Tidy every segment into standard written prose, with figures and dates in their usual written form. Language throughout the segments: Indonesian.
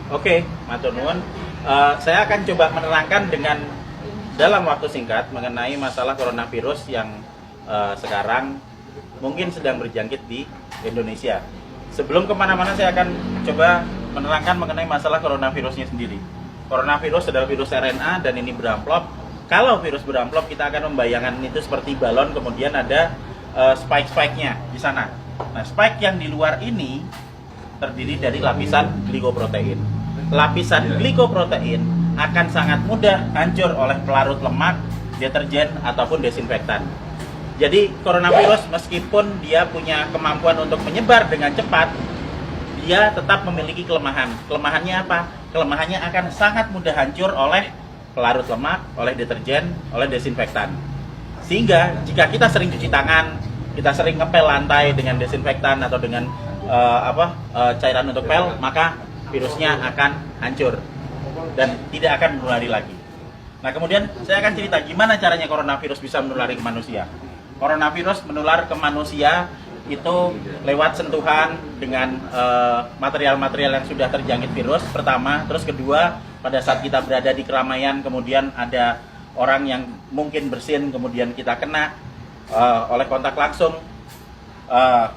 Oke, matur nuwun. Saya akan coba menerangkan dengan dalam waktu singkat mengenai masalah coronavirus yang sekarang mungkin sedang berjangkit di Indonesia. Sebelum kemana-mana saya akan coba menerangkan mengenai masalah coronavirusnya sendiri. Coronavirus adalah virus RNA dan ini beramplop. Kalau virus beramplop kita akan membayangkan itu seperti balon, kemudian ada spike-spike-nya di sana. Nah, spike yang di luar ini terdiri dari lapisan glikoprotein. Lapisan glikoprotein akan sangat mudah hancur oleh pelarut lemak, deterjen, ataupun desinfektan. Jadi coronavirus meskipun dia punya kemampuan untuk menyebar dengan cepat, dia tetap memiliki kelemahan. Kelemahannya apa? Kelemahannya akan sangat mudah hancur oleh pelarut lemak, oleh deterjen, oleh desinfektan. Sehingga jika kita sering cuci tangan, kita sering ngepel lantai dengan desinfektan atau dengan cairan untuk pel, maka virusnya akan hancur dan tidak akan menulari lagi. Nah, kemudian saya akan cerita gimana caranya coronavirus bisa menulari ke manusia. Coronavirus menular ke manusia itu lewat sentuhan dengan material-material yang sudah terjangkit virus pertama, terus kedua pada saat kita berada di keramaian, kemudian ada orang yang mungkin bersin, kemudian kita kena oleh kontak langsung,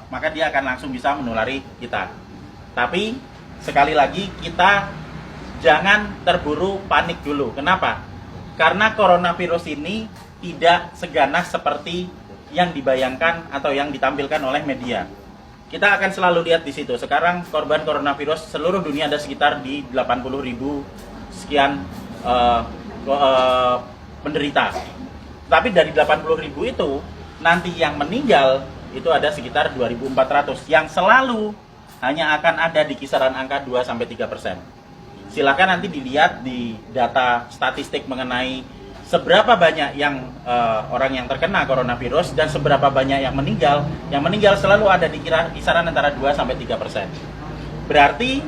maka dia akan langsung bisa menulari kita. Tapi sekali lagi kita jangan terburu panik dulu. Kenapa? Karena coronavirus ini tidak seganas seperti yang dibayangkan atau yang ditampilkan oleh media. Kita akan selalu lihat di situ. Sekarang korban coronavirus seluruh dunia ada sekitar di 80.000 sekian penderita. Tapi dari 80.000 itu nanti yang meninggal itu ada sekitar 2.400 yang selalu hanya akan ada di kisaran angka 2-3%. Silakan nanti dilihat di data statistik mengenai seberapa banyak yang orang yang terkena coronavirus dan seberapa banyak yang meninggal. Yang meninggal selalu ada di kisaran antara 2-3%. Berarti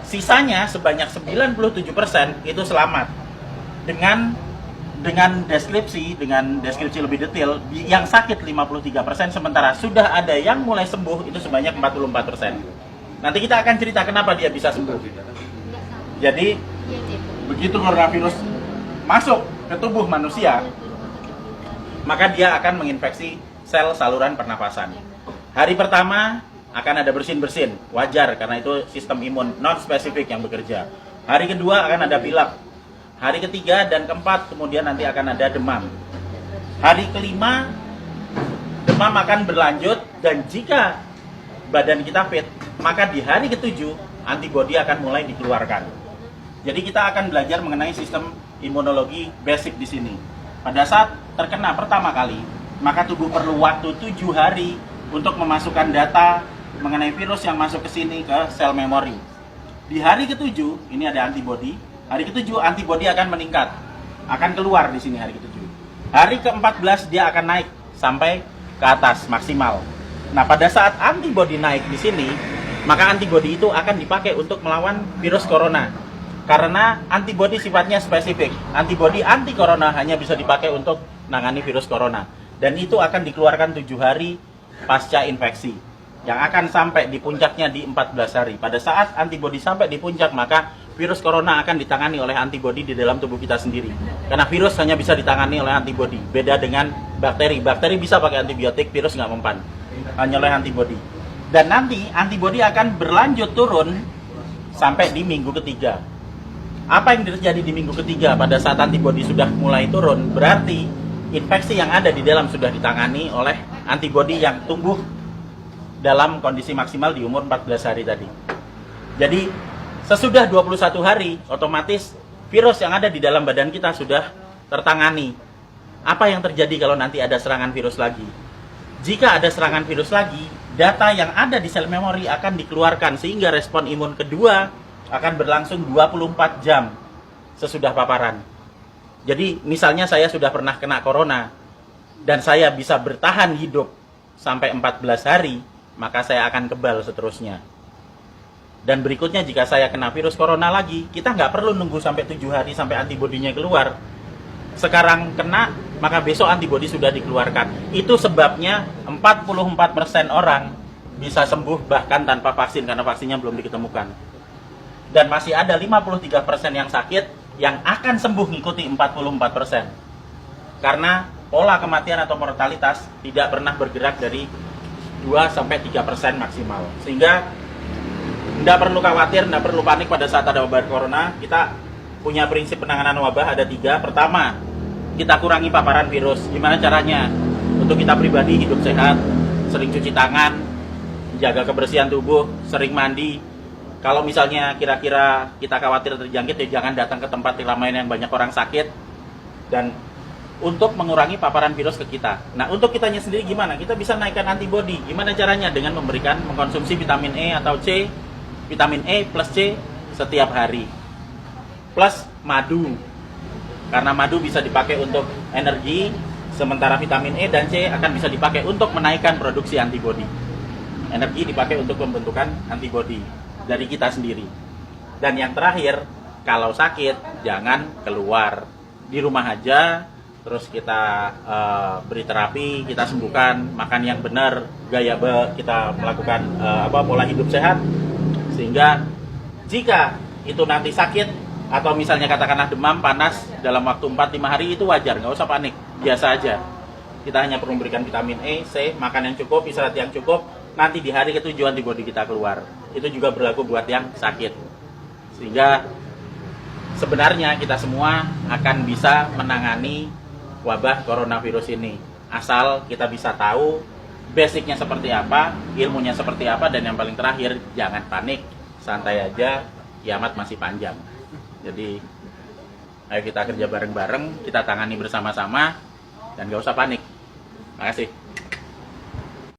sisanya sebanyak 97% itu selamat. Dengan deskripsi lebih detail, yang sakit 53%, sementara sudah ada yang mulai sembuh itu sebanyak 44%. Nanti kita akan cerita kenapa dia bisa sembuh. Jadi begitu coronavirus masuk ke tubuh manusia, maka dia akan menginfeksi sel saluran pernapasan. Hari pertama akan ada bersin-bersin, wajar karena itu sistem imun non spesifik yang bekerja. Hari kedua akan ada pilek. Hari ketiga dan keempat kemudian nanti akan ada demam. Hari kelima demam akan berlanjut, dan jika badan kita fit, maka di hari ketujuh antibodi akan mulai dikeluarkan. Jadi kita akan belajar mengenai sistem imunologi basic di sini. Pada saat terkena pertama kali, maka tubuh perlu waktu 7 hari untuk memasukkan data mengenai virus yang masuk ke sini ke sel memori. Di hari ketujuh ini ada antibodi. Hari ketujuh antibodi akan meningkat, akan keluar di sini hari ketujuh. Hari ke-14 dia akan naik sampai ke atas maksimal. Nah, pada saat antibodi naik di sini, maka antibodi itu akan dipakai untuk melawan virus corona. Karena antibodi sifatnya spesifik. Antibodi anti corona hanya bisa dipakai untuk menangani virus corona. Dan itu akan dikeluarkan 7 hari pasca infeksi. Yang akan sampai di puncaknya di 14 hari. Pada saat antibodi sampai di puncak, maka virus corona akan ditangani oleh antibodi di dalam tubuh kita sendiri. Karena virus hanya bisa ditangani oleh antibodi. Beda dengan bakteri. Bakteri bisa pakai antibiotik, virus nggak mempan. Hanya oleh antibodi. Dan nanti antibodi akan berlanjut turun sampai di minggu ketiga. Apa yang terjadi di minggu ketiga pada saat antibodi sudah mulai turun? Berarti infeksi yang ada di dalam sudah ditangani oleh antibodi yang tumbuh dalam kondisi maksimal di umur 14 hari tadi. Jadi sesudah 21 hari, otomatis virus yang ada di dalam badan kita sudah tertangani. Apa yang terjadi kalau nanti ada serangan virus lagi? Jika ada serangan virus lagi, data yang ada di sel memori akan dikeluarkan sehingga respon imun kedua akan berlangsung 24 jam sesudah paparan. Jadi misalnya saya sudah pernah kena corona dan saya bisa bertahan hidup sampai 14 hari, maka saya akan kebal seterusnya. Dan berikutnya jika saya kena virus corona lagi, kita nggak perlu nunggu sampai 7 hari sampai antibodinya keluar. Sekarang kena, maka besok antibodi sudah dikeluarkan. Itu sebabnya 44% orang bisa sembuh bahkan tanpa vaksin, karena vaksinnya belum ditemukan. Dan masih ada 53% yang sakit yang akan sembuh ngikuti 44%. Karena pola kematian atau mortalitas tidak pernah bergerak dari 2-3% maksimal. Sehingga tidak perlu khawatir, tidak perlu panik pada saat ada wabah corona. Kita punya prinsip penanganan wabah ada 3. Pertama, kita kurangi paparan virus. Gimana caranya? Untuk kita pribadi hidup sehat, sering cuci tangan, jaga kebersihan tubuh, sering mandi. Kalau misalnya kira-kira kita khawatir terjangkit, ya jangan datang ke tempat keramaian yang banyak orang sakit. Dan untuk mengurangi paparan virus ke kita. Nah, untuk kitanya sendiri gimana? Kita bisa naikkan antibodi. Gimana caranya? Dengan mengkonsumsi vitamin E atau C, vitamin E plus C setiap hari. Plus madu. Karena madu bisa dipakai untuk energi, sementara vitamin E dan C akan bisa dipakai untuk menaikkan produksi antibodi. Energi dipakai untuk pembentukan antibodi dari kita sendiri. Dan yang terakhir, kalau sakit jangan keluar, di rumah aja. Terus kita beri terapi, kita sembuhkan, makan yang benar, kita melakukan pola hidup sehat, sehingga jika itu nanti sakit atau misalnya katakanlah demam, panas dalam waktu 4-5 hari itu wajar, nggak usah panik, biasa aja. Kita hanya perlu memberikan vitamin E, C, makan yang cukup, istirahat yang cukup, nanti di hari ketujuh antibodi kita keluar. Itu juga berlaku buat yang sakit. Sehingga sebenarnya kita semua akan bisa menangani wabah coronavirus ini, asal kita bisa tahu basicnya seperti apa, ilmunya seperti apa, dan yang paling terakhir jangan panik, santai aja, kiamat masih panjang. Jadi ayo kita kerja bareng-bareng, kita tangani bersama-sama, dan gak usah panik. Terima kasih.